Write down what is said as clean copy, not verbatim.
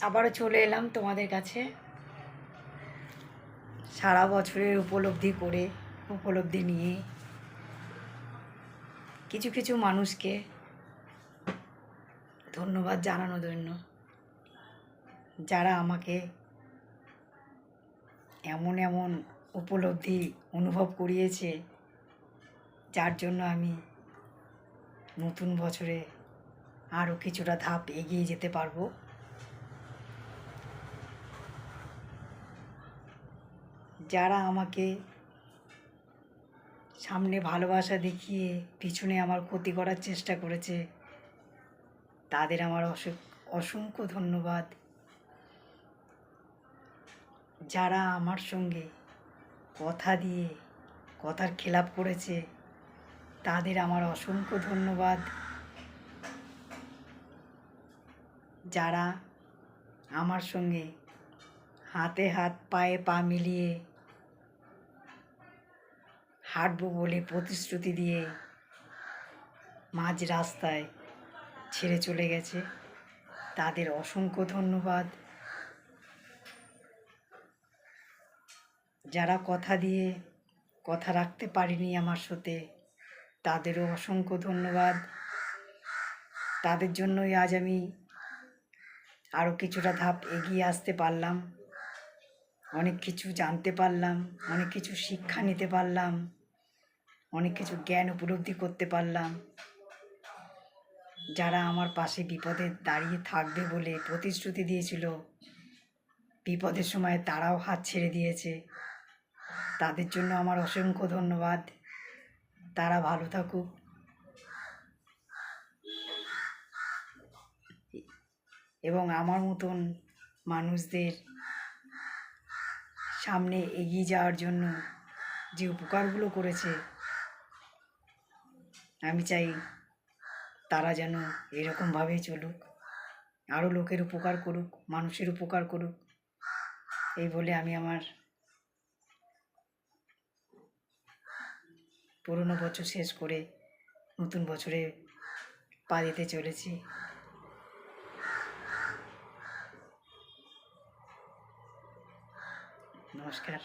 আবারও চলে এলাম তোমাদের কাছে সারা বছরের উপলব্ধি নিয়ে কিছু কিছু মানুষকে ধন্যবাদ জানানোর জন্য, যারা আমাকে এমন এমন উপলব্ধি অনুভব করিয়েছে, যার জন্য আমি নতুন বছরে আরও কিছুটা ধাপ এগিয়ে যেতে পারবো। যারা আমাকে সামনে ভালোবাসা দেখিয়ে পিছনে আমার ক্ষতি করার চেষ্টা করেছে, তাদের আমার অসংখ্য ধন্যবাদ। যারা আমার সঙ্গে কথা দিয়ে কথার খেলাপ করেছে, তাদের আমার অসংখ্য ধন্যবাদ। যারা আমার সঙ্গে হাতে হাত পায়ে পা মিলিয়ে হাঁটবো বলে প্রতিশ্রুতি দিয়ে মাঝ রাস্তায় ছেড়ে চলে গেছে, তাদের অসংখ্য ধন্যবাদ। যারা কথা দিয়ে কথা রাখতে পারেনি আমার সাথে, তাদেরও অসংখ্য ধন্যবাদ। তাদের জন্যই আজ আমি আরও কিছুটা ধাপ এগিয়ে আসতে পারলাম, অনেক কিছু জানতে পারলাম, অনেক কিছু শিক্ষা নিতে পারলাম, অনেক কিছু জ্ঞান উপলব্ধি করতে পারলাম। যারা আমার পাশে বিপদে দাঁড়িয়ে থাকবে বলে প্রতিশ্রুতি দিয়েছিল, বিপদের সময় তারাও হাত ছেড়ে দিয়েছে, তাদের জন্য আমার অসংখ্য ধন্যবাদ। তারা ভালো থাকুক এবং আমার মতন মানুষদের সামনে এগিয়ে যাওয়ার জন্য যে উপকারগুলো করেছে, আমি চাই তারা যেন এরকমভাবেই চলুক, আরও লোকের উপকার করুক, মানুষের উপকার করুক। এই বলে আমি আমার পুরনো বছর শেষ করে নতুন বছরে পা দিতে চলেছি। নমস্কার।